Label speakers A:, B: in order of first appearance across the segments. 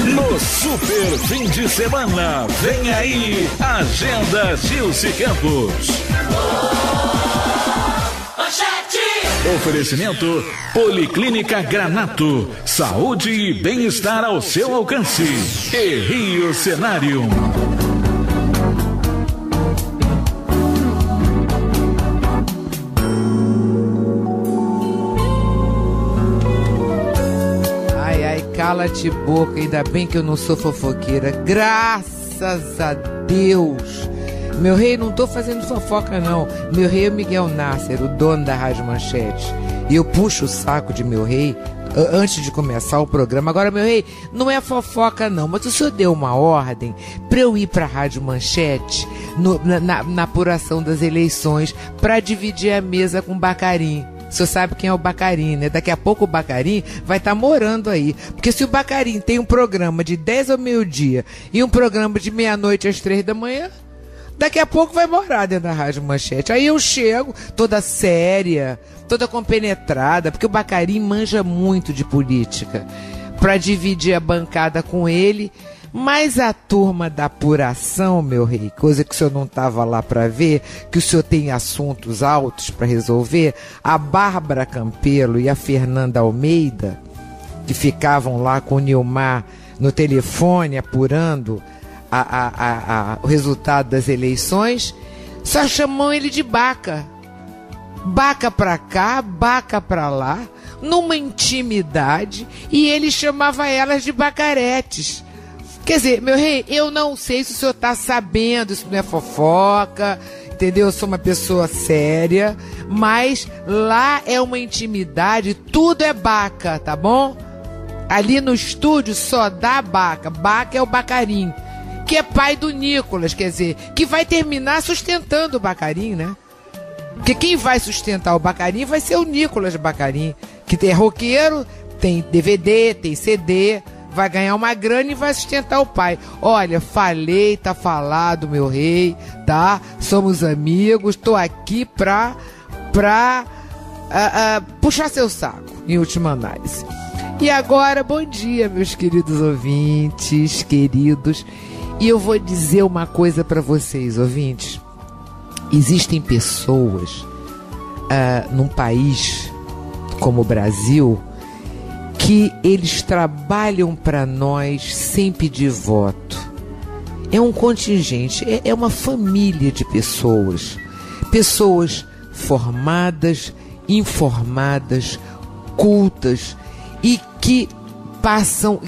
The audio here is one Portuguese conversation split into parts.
A: No super fim de semana, vem aí, Agenda Gilce Campos. Oferecimento Policlínica Granato, saúde e bem-estar ao seu alcance. E Rio Cenário.
B: Cala-te boca, ainda bem que eu não sou fofoqueira, graças a Deus. Meu rei, não tô fazendo fofoca não, meu rei é o Miguel Nasser, o dono da Rádio Manchete, e eu puxo o saco de meu rei antes de começar o programa. Agora, meu rei, não é fofoca não, mas o senhor deu uma ordem pra eu ir pra Rádio Manchete na apuração das eleições pra dividir a mesa com o Bacarim. O senhor sabe quem é o Bacarim, né? Daqui a pouco o Bacarim vai estar morando aí. Porque se o Bacarim tem um programa de 10 ao meio-dia e um programa de meia-noite às 3 da manhã, daqui a pouco vai morar dentro da Rádio Manchete. Aí eu chego toda séria, toda compenetrada, porque o Bacarim manja muito de política, para dividir a bancada com ele. Mas a turma da apuração, meu rei, coisa que o senhor não estava lá para ver, que o senhor tem assuntos altos para resolver, a Bárbara Campelo e a Fernanda Almeida, que ficavam lá com o Nilmar no telefone apurando o resultado das eleições, só chamam ele de Baca. Baca pra cá, Baca pra lá, numa intimidade, e ele chamava elas de bacaretes. Quer dizer, meu rei, eu não sei se o senhor tá sabendo, isso não é fofoca, entendeu? Eu sou uma pessoa séria, mas lá é uma intimidade, tudo é Baca, tá bom? Ali no estúdio só dá Baca. Baca é o Bacarim, que é pai do Nicolas, quer dizer, que vai terminar sustentando o Bacarim, né? Porque quem vai sustentar o Bacarim vai ser o Nicolas Bacarim, que é roqueiro, tem DVD, tem CD, vai ganhar uma grana e vai sustentar o pai. Olha, falei, tá falado, meu rei, tá? Somos amigos, tô aqui pra puxar seu saco, em última análise. E agora, bom dia, meus queridos ouvintes, queridos. E eu vou dizer uma coisa pra vocês, ouvintes. Existem pessoas num país como o Brasil que eles trabalham para nós sem pedir voto. É um contingente, é uma família de pessoas. Pessoas formadas, informadas, cultas e que passam,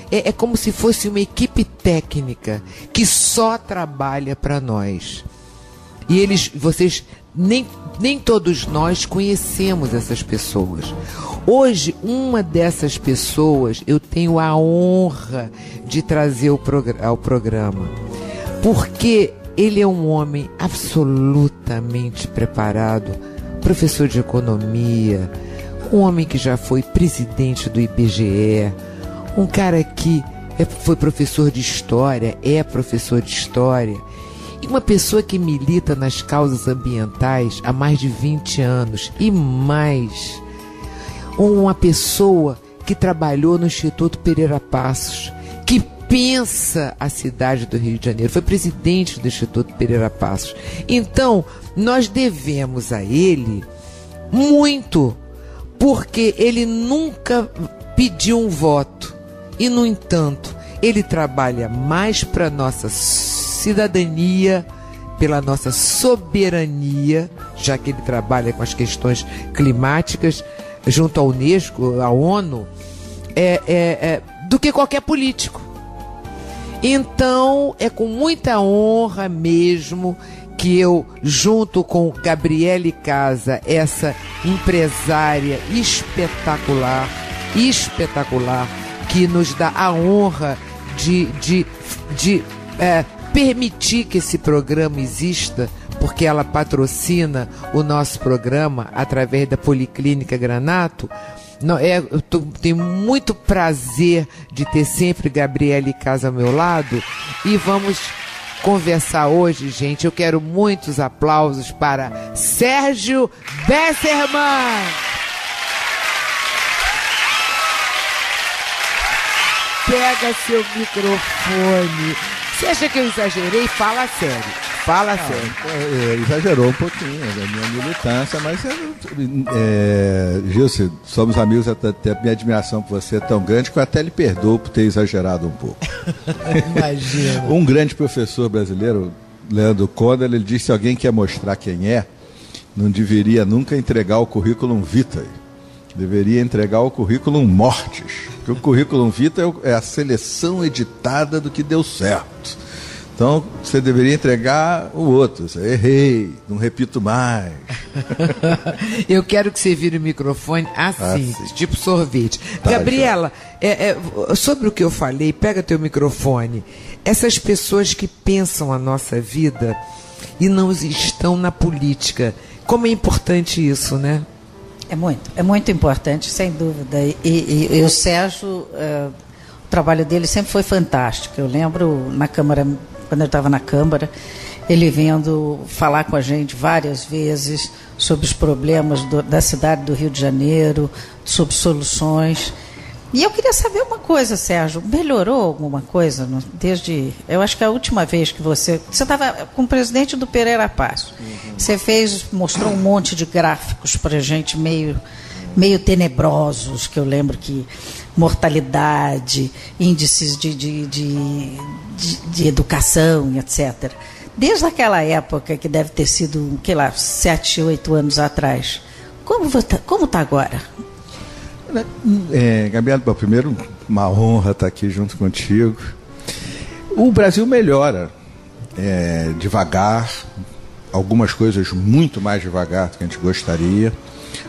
B: é como se fosse uma equipe técnica que só trabalha para nós. E vocês, nem todos nós conhecemos essas pessoas. Hoje, uma dessas pessoas eu tenho a honra de trazer ao programa, porque ele é um homem absolutamente preparado, professor de economia, um homem que já foi presidente do IBGE, um cara que foi professor de história, é professor de história, e uma pessoa que milita nas causas ambientais há mais de 20 anos e mais. Uma pessoa que trabalhou no Instituto Pereira Passos, que pensa a cidade do Rio de Janeiro, foi presidente do Instituto Pereira Passos. Então, nós devemos a ele muito, porque ele nunca pediu um voto. E, no entanto, ele trabalha mais para a nossa cidadania, pela nossa soberania, já que ele trabalha com as questões climáticas, junto à Unesco, à ONU, do que qualquer político. Então, é com muita honra mesmo que eu, junto com Gabriele Casa, essa empresária espetacular, que nos dá a honra de permitir que esse programa exista, porque ela patrocina o nosso programa através da Policlínica Granato. Eu tenho muito prazer de ter sempre Gabriele Casa ao meu lado, e vamos conversar hoje, gente. Eu quero muitos aplausos para Sérgio Besserman. pega seu microfone. Você acha que eu exagerei? Fala sério. Fala sério.
C: Exagerou um pouquinho a minha militância, mas Gilson, somos amigos, até minha admiração por você é tão grande que eu até lhe perdoo por ter exagerado um pouco.
B: Imagina.
C: Um grande professor brasileiro, Leandro Conde, ele disse que se alguém quer mostrar quem é, não deveria nunca entregar o currículo vitae. Deveria entregar o currículo mortis. Porque o currículo vitae é a seleção editada do que deu certo. Então, você deveria entregar o outro. Você, errei, não repito mais.
B: Eu quero que você vire o microfone assim, tipo sorvete. Tá, Gabriela, sobre o que eu falei, pega teu microfone. Essas pessoas que pensam a nossa vida e não estão na política, como é importante isso, né?
D: É muito importante, sem dúvida. E o Sérgio, o trabalho dele sempre foi fantástico. Eu lembro na Câmara, quando eu estava na Câmara, ele vindo falar com a gente várias vezes sobre os problemas da cidade do Rio de Janeiro, sobre soluções. E eu queria saber uma coisa, Sérgio, melhorou alguma coisa desde... Eu acho que a última vez que você estava com o presidente do Pereira Passo. Você mostrou um monte de gráficos para a gente meio tenebrosos, que eu lembro que mortalidade, índices de educação, etc. Desde aquela época, que deve ter sido, 7, 8 anos atrás, como está agora?
C: Gabriela, primeiro, uma honra estar aqui junto contigo. O Brasil melhora devagar, algumas coisas muito mais devagar do que a gente gostaria,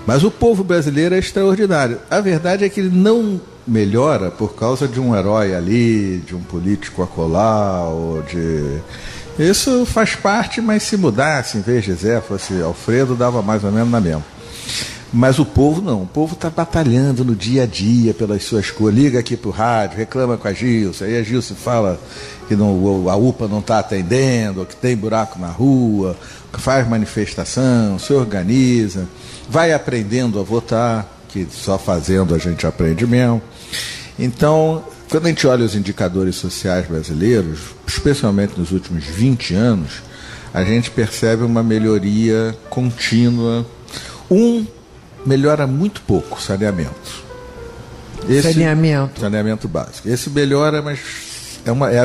C: mas o povo brasileiro é extraordinário. A verdade é que ele não melhora por causa de um herói ali, de um político acolá, Isso faz parte, mas se mudasse, em vez de Zé, fosse Alfredo, dava mais ou menos na mesma. Mas o povo não, o povo está batalhando no dia a dia pelas suas coisas. Liga aqui para o rádio, reclama com a Gilson, aí a Gilson fala que a UPA não está atendendo, que tem buraco na rua, que faz manifestação, se organiza, vai aprendendo a votar, que só fazendo a gente aprende mesmo. Então, quando a gente olha os indicadores sociais brasileiros, especialmente nos últimos 20 anos, a gente percebe uma melhoria contínua. Melhora muito pouco, saneamento. Saneamento básico. Esse melhora, mas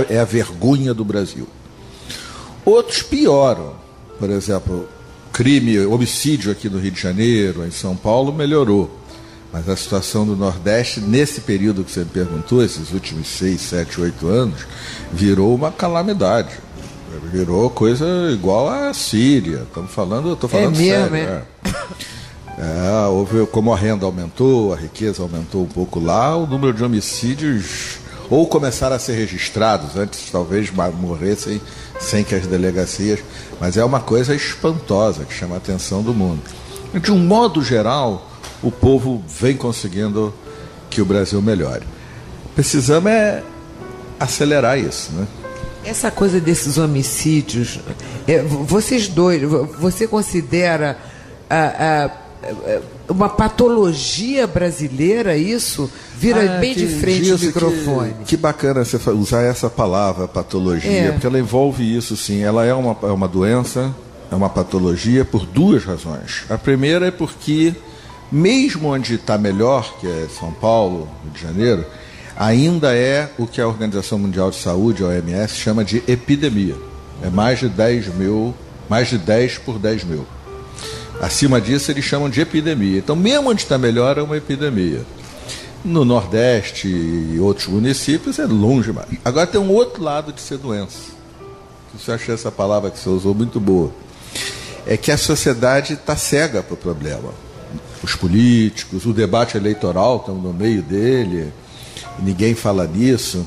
C: é a vergonha do Brasil. Outros pioram. Por exemplo, homicídio aqui no Rio de Janeiro, em São Paulo, melhorou. Mas a situação do Nordeste, nesse período que você me perguntou, esses últimos 6, 7, 8 anos, virou uma calamidade. Virou coisa igual à Síria. Estou falando sério. Como a renda aumentou, a riqueza aumentou um pouco lá, o número de homicídios ou começaram a ser registrados, antes talvez morressem sem que as delegacias, mas é uma coisa espantosa que chama a atenção do mundo. De um modo geral, o povo vem conseguindo que o Brasil melhore. Precisamos acelerar isso, né?
B: Essa coisa desses homicídios, vocês dois, você considera uma patologia brasileira isso? Vira bem de frente o microfone.
C: Que bacana você usar essa palavra, patologia, porque ela envolve isso, sim. Ela é uma doença, é uma patologia por duas razões. A primeira é porque, mesmo onde está melhor, que é São Paulo, Rio de Janeiro, ainda é o que a Organização Mundial de Saúde, a OMS, chama de epidemia. É mais de 10 por 10 mil. Acima disso, eles chamam de epidemia. Então, mesmo onde está melhor, é uma epidemia. No Nordeste e outros municípios, é longe mais. Agora, tem um outro lado de ser doença. Eu achei essa palavra que você usou muito boa. É que a sociedade está cega para o problema. Os políticos, o debate eleitoral, estamos no meio dele, ninguém fala nisso.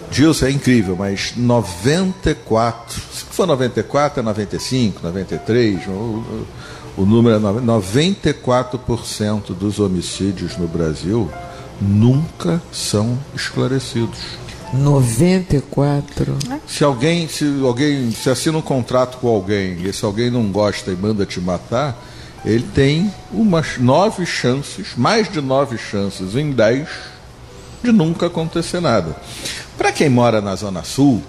C: Gilson, é incrível, mas 94, se for 94 é 95, 93, o número é 94% dos homicídios no Brasil nunca são esclarecidos.
B: 94?
C: Se assina um contrato com alguém e se alguém não gosta e manda te matar, ele tem mais de 9 chances em 10 de nunca acontecer nada. Para quem mora na Zona Sul,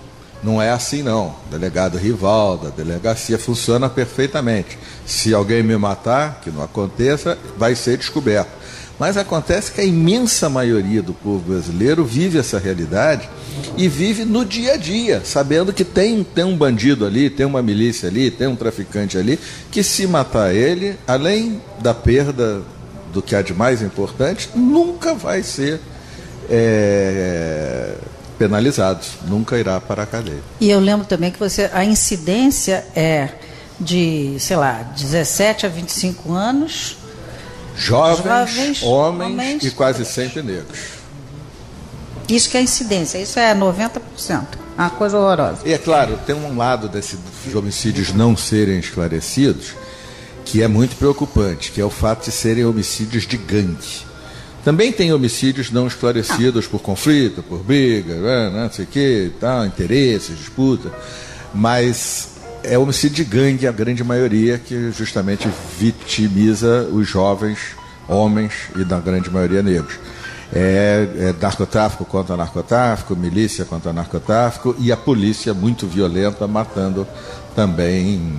C: não é assim não. O delegado Rivaldo, a delegacia funciona perfeitamente. Se alguém me matar, que não aconteça, vai ser descoberto. Mas acontece que a imensa maioria do povo brasileiro vive essa realidade e vive no dia a dia, sabendo que tem um bandido ali, tem uma milícia ali, tem um traficante ali, que se matar ele, além da perda do que há de mais importante, nunca vai ser penalizado, nunca irá para a cadeia.
D: E eu lembro também que a incidência é de, 17 a 25 anos...
C: Jovens, homens e quase sempre negros.
D: Isso que é incidência, isso é 90%. Uma coisa horrorosa.
C: E é claro, tem um lado desses homicídios não serem esclarecidos que é muito preocupante, que é o fato de serem homicídios de gangue. Também tem homicídios não esclarecidos por conflito, por briga, não sei o que, tal, interesses, disputa, mas é homicídio de gangue, a grande maioria, que justamente vitimiza os jovens homens e, na grande maioria, negros. É narcotráfico contra narcotráfico, milícia contra narcotráfico e a polícia muito violenta, matando também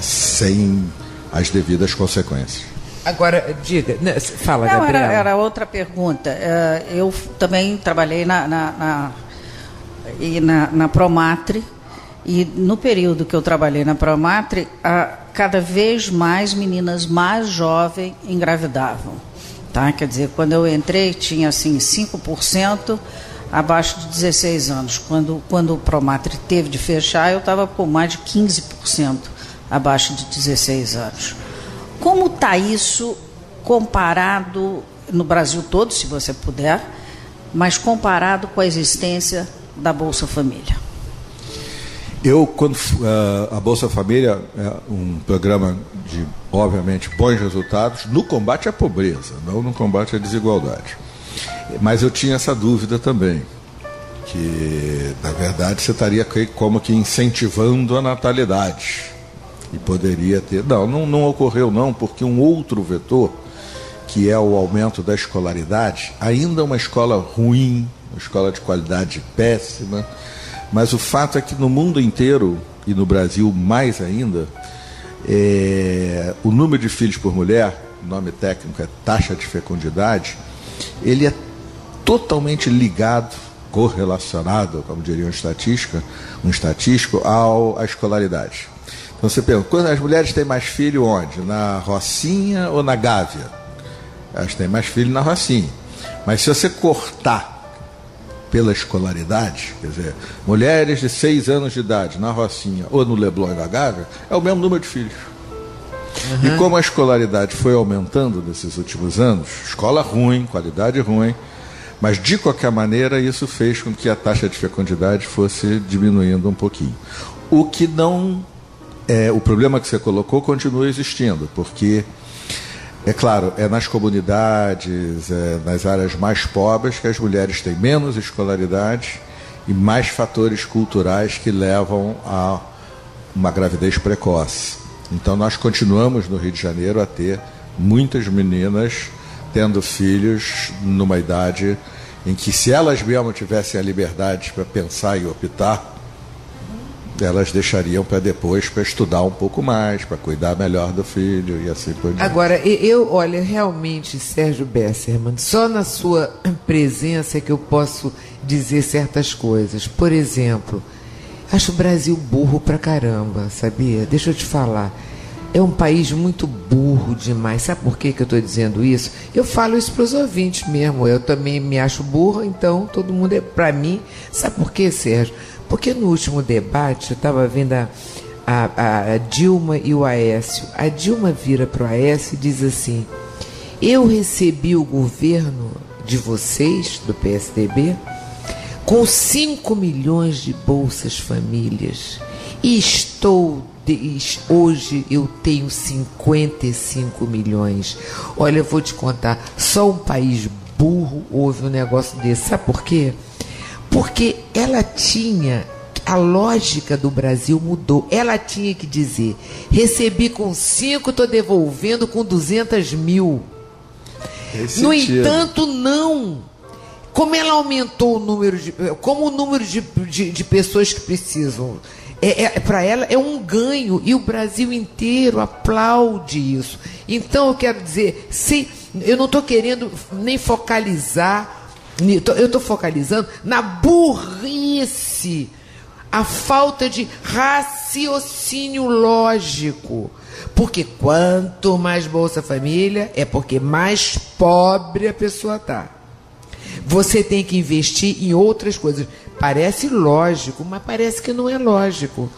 C: sem as devidas consequências.
B: Agora, diga, fala,
D: não,
B: Gabriela.
D: Era outra pergunta. Eu também trabalhei na Promatre. E no período que eu trabalhei na Promatre, cada vez mais meninas mais jovens engravidavam. Tá? Quer dizer, quando eu entrei, tinha assim, 5% abaixo de 16 anos. Quando o Promatre teve de fechar, eu estava com mais de 15% abaixo de 16 anos. Como está isso comparado no Brasil todo, se você puder, mas comparado com a existência da Bolsa Família?
C: Quando a Bolsa Família é um programa de, obviamente, bons resultados no combate à pobreza, não no combate à desigualdade. Mas eu tinha essa dúvida também, que, na verdade, você estaria como que incentivando a natalidade. E poderia ter... Não ocorreu não, porque um outro vetor, que é o aumento da escolaridade, ainda é uma escola ruim, uma escola de qualidade péssima. Mas o fato é que no mundo inteiro, e no Brasil mais ainda, o número de filhos por mulher, o nome técnico é taxa de fecundidade, ele é totalmente ligado, correlacionado, como diria um estatístico, à escolaridade. Então você pergunta, quando as mulheres têm mais filho onde? Na Rocinha ou na Gávea? Elas têm mais filho na Rocinha. Mas se você cortar pela escolaridade, quer dizer, mulheres de 6 anos de idade na Rocinha ou no Leblon e na Gávea, é o mesmo número de filhos. Uhum. E como a escolaridade foi aumentando nesses últimos anos, escola ruim, qualidade ruim, mas de qualquer maneira isso fez com que a taxa de fecundidade fosse diminuindo um pouquinho. O que não... o problema que você colocou continua existindo, porque... É claro, é nas comunidades, nas áreas mais pobres que as mulheres têm menos escolaridade e mais fatores culturais que levam a uma gravidez precoce. Então nós continuamos no Rio de Janeiro a ter muitas meninas tendo filhos numa idade em que, se elas mesmo tivessem a liberdade para pensar e optar, elas deixariam para depois, para estudar um pouco mais, para cuidar melhor do filho e assim por diante.
B: Agora, olha, realmente, Sérgio Bessermann, só na sua presença é que eu posso dizer certas coisas. Por exemplo, acho o Brasil burro pra caramba, sabia? Deixa eu te falar. É um país muito burro demais. Sabe por que eu estou dizendo isso? Eu falo isso para os ouvintes mesmo. Eu também me acho burro, então todo mundo é para mim. Sabe por quê, Sérgio? Porque no último debate eu estava vendo a Dilma e o Aécio. A Dilma vira para o Aécio e diz assim: eu recebi o governo de vocês, do PSDB, com 5 milhões de bolsas famílias. E hoje eu tenho 55 milhões. Olha, eu vou te contar, só um país burro ouve um negócio desse. Sabe por quê? Porque ela tinha, a lógica do Brasil mudou. Ela tinha que dizer: recebi com 5, estou devolvendo com 200 mil. No entanto, não. como ela aumentou o número como o número de pessoas que precisam. Para ela é um ganho e o Brasil inteiro aplaude isso. Então eu quero dizer, eu não estou querendo nem focalizar, eu estou focalizando na burrice, a falta de raciocínio lógico. Porque quanto mais Bolsa Família, é porque mais pobre a pessoa está. Você tem que investir em outras coisas. Parece lógico, mas parece que não é lógico.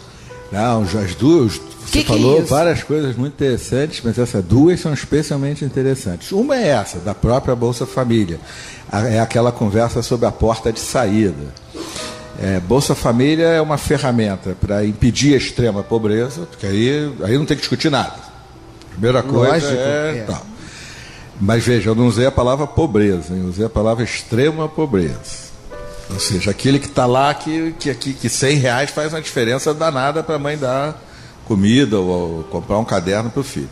C: Não, as duas, você falou várias coisas muito interessantes, mas essas duas são especialmente interessantes. Uma é essa, da própria Bolsa Família. É aquela conversa sobre a porta de saída. Bolsa Família é uma ferramenta para impedir a extrema pobreza, porque aí não tem que discutir nada. Primeira coisa Tal. Mas veja, eu não usei a palavra pobreza, eu usei a palavra extrema pobreza. Ou seja, aquele que está lá que R$100 faz uma diferença danada para a mãe dar comida ou comprar um caderno para o filho.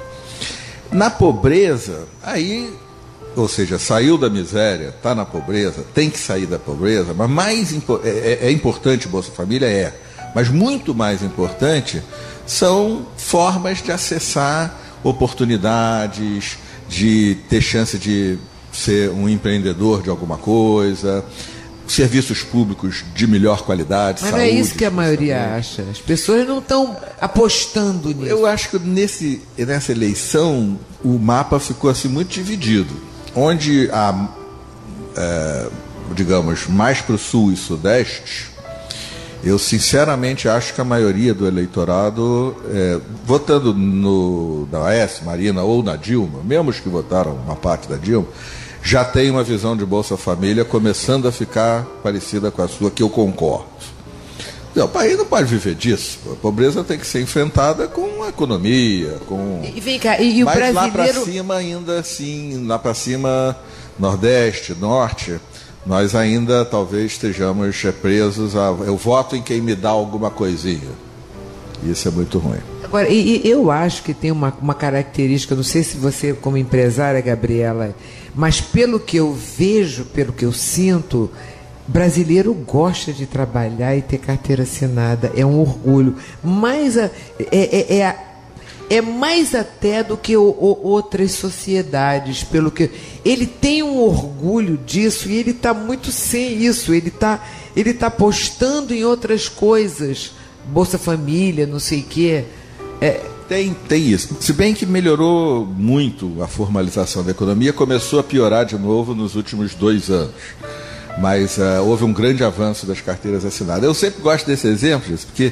C: Na pobreza, aí, ou seja, saiu da miséria, está na pobreza, tem que sair da pobreza, mas é importante Bolsa Família, mas muito mais importante são formas de acessar oportunidades, de ter chance de ser um empreendedor de alguma coisa, serviços públicos de melhor qualidade,
B: mas
C: saúde.
B: Mas é isso que a maioria acha. As pessoas não estão apostando nisso.
C: Eu acho que nessa eleição o mapa ficou assim muito dividido. Onde digamos, mais para o sul e sudeste, eu sinceramente acho que a maioria do eleitorado, votando na Aécio, Marina ou na Dilma, mesmo os que votaram uma parte da Dilma, já tem uma visão de Bolsa Família começando a ficar parecida com a sua, que eu concordo. Não, o país não pode viver disso. A pobreza tem que ser enfrentada com a economia, com...
B: E vem cá, e o
C: mas
B: brasileiro...
C: lá para cima ainda assim, lá para cima, Nordeste, Norte, nós ainda talvez estejamos presos a... Eu voto em quem me dá alguma coisinha. Isso é muito ruim.
B: Agora, eu acho que tem uma característica, não sei se você como empresária, Gabriela, mas pelo que eu vejo, pelo que eu sinto, brasileiro gosta de trabalhar e ter carteira assinada, é um orgulho. Mas é mais até do que outras sociedades, pelo que ele tem um orgulho disso e ele está muito sem isso, ele tá apostando em outras coisas, Bolsa Família, não sei o quê.
C: Tem isso. Se bem que melhorou muito a formalização da economia, começou a piorar de novo nos últimos 2 anos. Mas houve um grande avanço das carteiras assinadas. Eu sempre gosto desse exemplo, porque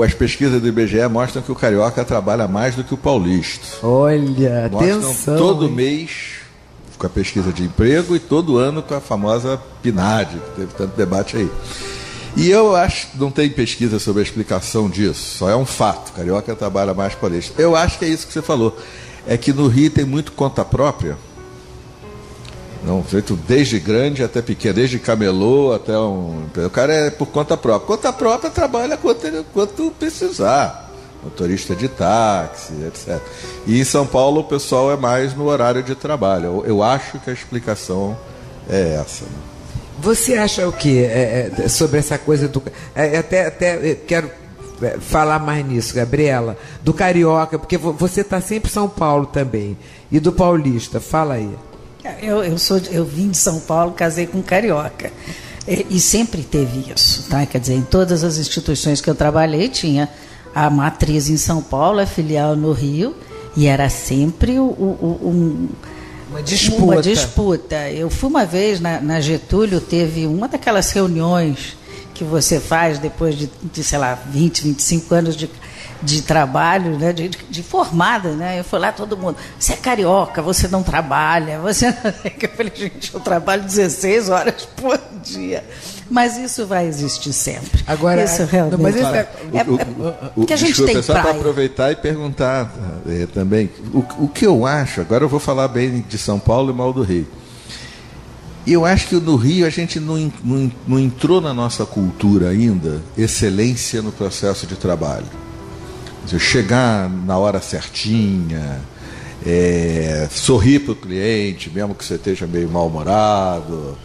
C: as pesquisas do IBGE mostram que o carioca trabalha mais do que o paulista.
B: Olha, atenção.
C: Todo mês com a pesquisa de emprego e todo ano com a famosa PNAD, que teve tanto debate aí. E eu acho que não tem pesquisa sobre a explicação disso, só é um fato. Carioca trabalha mais que o paulista. Eu acho que é isso que você falou. É que no Rio tem muito conta própria. Não, feito desde grande até pequeno, desde camelô até um... O cara é por conta própria. Conta própria trabalha quanto precisar. Motorista de táxi, etc. E em São Paulo o pessoal é mais no horário de trabalho. Eu acho que a explicação é essa. Né?
B: Você acha o quê sobre essa coisa do... Até quero falar mais nisso, Gabriela, do carioca, porque você está sempre em São Paulo também, e do paulista, fala aí.
D: Eu vim de São Paulo, casei com um carioca, e sempre teve isso, tá? Quer dizer, em todas as instituições que eu trabalhei, tinha a matriz em São Paulo, a filial no Rio, e era sempre uma disputa. Eu fui uma vez na Getúlio, teve uma daquelas reuniões que você faz depois de sei lá, 20, 25 anos de trabalho, né, de formada, né? Eu fui lá, todo mundo, você é carioca, você não trabalha, você não... Eu falei, gente, eu trabalho 16 horas por dia. Mas isso vai existir sempre.
B: Agora,
D: isso realmente...
B: Mas
D: que a gente tem
C: só para aproveitar e perguntar também, o que eu acho, agora eu vou falar bem de São Paulo e mal do Rio. Eu acho que no Rio a gente não entrou na nossa cultura ainda excelência no processo de trabalho. Chegar na hora certinha, sorrir para o cliente, mesmo que você esteja meio mal-humorado,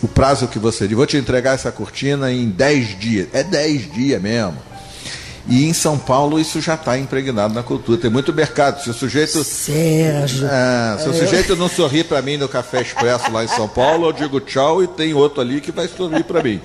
C: o prazo que você diz, vou te entregar essa cortina em 10 dias. É 10 dias mesmo. E em São Paulo isso já está impregnado na cultura. Tem muito mercado. Se o sujeito.
D: Sérgio.
C: Se o sujeito não sorrir para mim no Café Expresso lá em São Paulo, eu digo tchau e tem outro ali que vai sorrir para mim.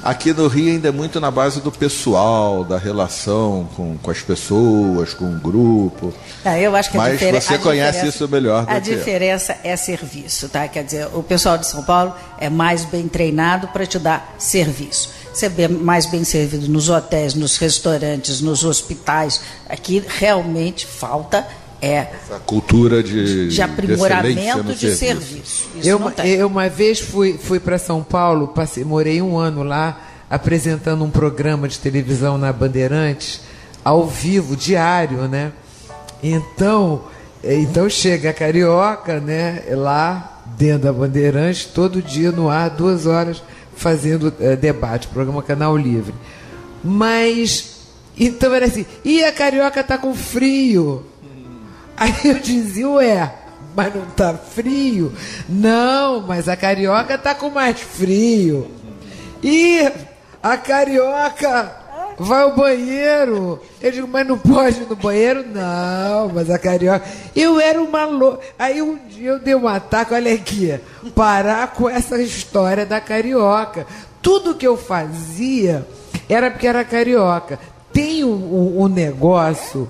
C: Aqui no Rio ainda é muito na base do pessoal, da relação com as pessoas, com o grupo.
D: Eu acho que
C: mas você conhece isso melhor do que eu.
D: A diferença é serviço, tá? Quer dizer, o pessoal de São Paulo é mais bem treinado para te dar serviço. Você é mais bem servido nos hotéis, nos restaurantes, nos hospitais. Aqui realmente falta
C: essa cultura de
D: aprimoramento de serviço.
B: Eu uma vez fui para São Paulo, morei 1 ano lá, apresentando um programa de televisão na Bandeirantes, ao vivo, diário, né? Então chega a Carioca, né? Lá dentro da Bandeirantes, todo dia no ar, 2 horas, fazendo debate, programa Canal Livre. Mas, então era assim, e a Carioca tá com frio? Aí eu dizia, mas não tá frio? Não, mas a Carioca tá com mais frio. E a Carioca vai ao banheiro. Eu digo, mas não pode ir no banheiro? Não, mas a Carioca... Eu era uma louca. Aí um dia eu dei um ataque, olha aqui, parar com essa história da Carioca. Tudo que eu fazia era porque era Carioca. Tem um negócio...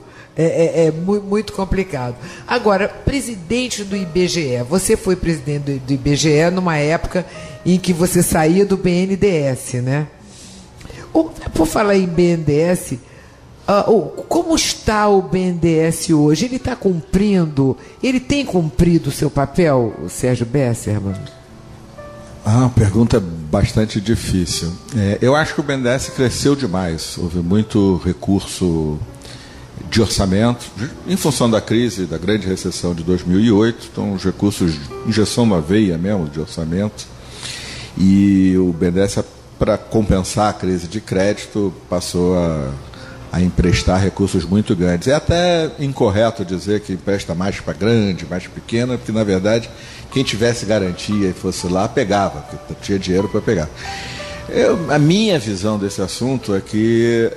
B: muito complicado. Agora, presidente do IBGE, você foi presidente do IBGE numa época em que você saía do BNDES, né? Por falar em BNDES, como está o BNDES hoje? Ele está cumprindo, ele tem cumprido o seu papel, Sérgio Besserman?
C: Uma pergunta bastante difícil. Eu acho que o BNDES cresceu demais, houve muito recurso de orçamento, em função da crise, da grande recessão de 2008, então os recursos, injeção na veia mesmo de orçamento, e o BNDES, para compensar a crise de crédito, passou a emprestar recursos muito grandes. É até incorreto dizer que empresta mais para grande, mais pequena, porque na verdade quem tivesse garantia e fosse lá, pegava, porque tinha dinheiro para pegar. A minha visão desse assunto é que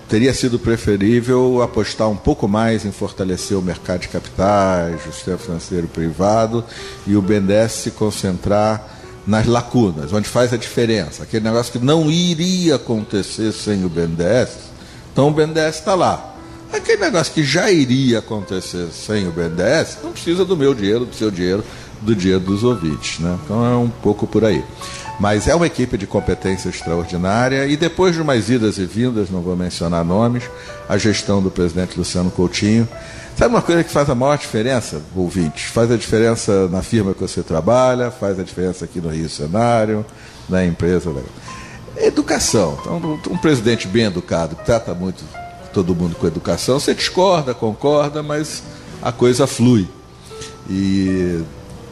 C: teria sido preferível apostar um pouco mais em fortalecer o mercado de capitais, o sistema financeiro privado, e o BNDES se concentrar nas lacunas, onde faz a diferença. Aquele negócio que não iria acontecer sem o BNDES, então o BNDES está lá. Aquele negócio que já iria acontecer sem o BNDES, não precisa do meu dinheiro, do seu dinheiro, do dinheiro dos ouvintes, né? Então é um pouco por aí. Mas é uma equipe de competência extraordinária, e depois de umas idas e vindas, não vou mencionar nomes, a gestão do presidente Luciano Coutinho. Sabe uma coisa que faz a maior diferença, ouvintes? Faz a diferença na firma que você trabalha, faz a diferença aqui no Rio Cenário, na empresa. Educação. Então, um presidente bem educado, que trata muito todo mundo com educação, você discorda, concorda, mas a coisa flui. E...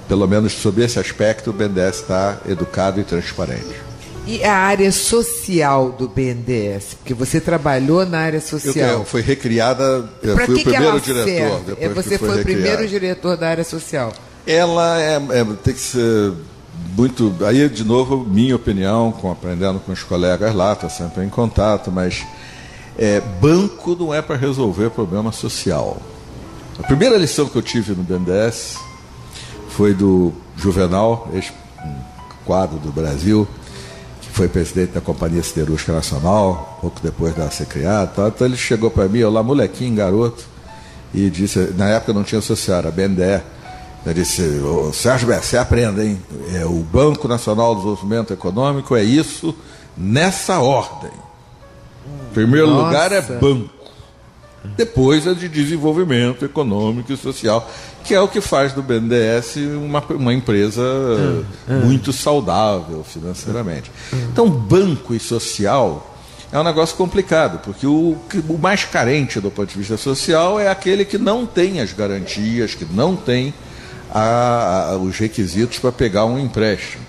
C: pelo menos sob esse aspecto, o BNDES está educado e transparente.
B: E a área social do BNDES? Porque você trabalhou na área social.
C: Foi recriada, eu fui o primeiro diretor.
B: Você foi o primeiro diretor da área social.
C: Ela tem que ser muito... Aí, de novo, minha opinião, aprendendo com os colegas lá, estou sempre em contato, mas banco não é para resolver problema social. A primeira lição que eu tive no BNDES foi do Juvenal, ex-quadro do Brasil, que foi presidente da Companhia Siderúrgica Nacional, pouco depois dela ser criada. Então ele chegou para mim, eu lá molequinho, garoto, e disse, na época não tinha associado, a BNDE, ele disse, Sérgio Bess, você aprenda, hein? O Banco Nacional do Desenvolvimento Econômico é isso, nessa ordem. Primeiro lugar é banco. Depois é de desenvolvimento econômico e social, que é o que faz do BNDES uma empresa muito saudável financeiramente. Então, banco e social é um negócio complicado, porque o mais carente do ponto de vista social é aquele que não tem as garantias, que não tem os requisitos para pegar um empréstimo.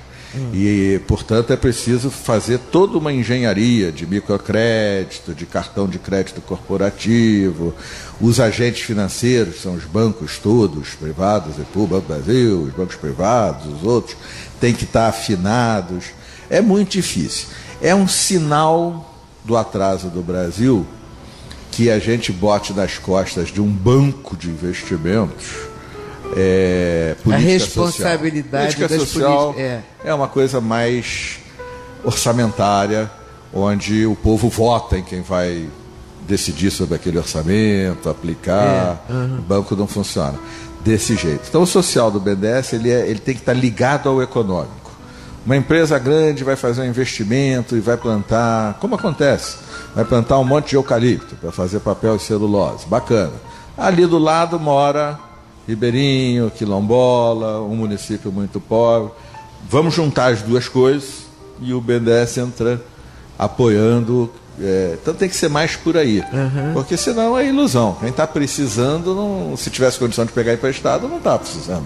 C: E, portanto, é preciso fazer toda uma engenharia de microcrédito, de cartão de crédito corporativo. Os agentes financeiros, são os bancos todos, privados e públicos, Banco Brasil, os bancos privados, os outros, têm que estar afinados. É muito difícil. É um sinal do atraso do Brasil que a gente bote nas costas de um banco de investimentos
B: a responsabilidade
C: política
B: das
C: social
B: políticas
C: é uma coisa mais orçamentária, onde o povo vota em quem vai decidir sobre aquele orçamento, aplicar. O banco não funciona desse jeito. Então o social do BNDES ele tem que estar ligado ao econômico. Uma empresa grande vai fazer um investimento e vai plantar, como acontece, vai plantar um monte de eucalipto para fazer papel e celulose, bacana. Ali do lado mora Ribeirinho, Quilombola, um município muito pobre. Vamos juntar as duas coisas e o BNDES entra apoiando. Então tem que ser mais por aí, porque senão é ilusão. Quem está precisando, não, se tivesse condição de pegar emprestado, não está precisando.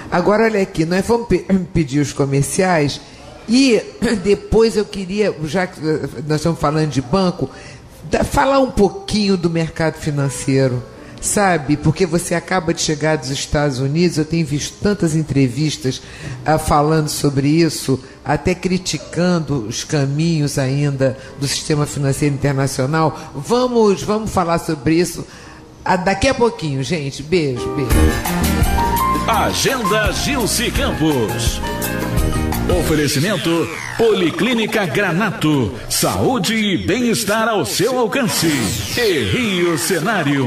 B: Agora olha aqui, nós vamos pedir os comerciais e depois eu queria, já que nós estamos falando de banco, falar um pouquinho do mercado financeiro. Sabe, porque você acaba de chegar dos Estados Unidos, eu tenho visto tantas entrevistas falando sobre isso, até criticando os caminhos ainda do sistema financeiro internacional. Vamos falar sobre isso daqui a pouquinho, gente. Beijo.
A: Agenda Gilce Campos. Oferecimento Policlínica Granato. Saúde e bem-estar ao seu alcance. E Rio Cenário.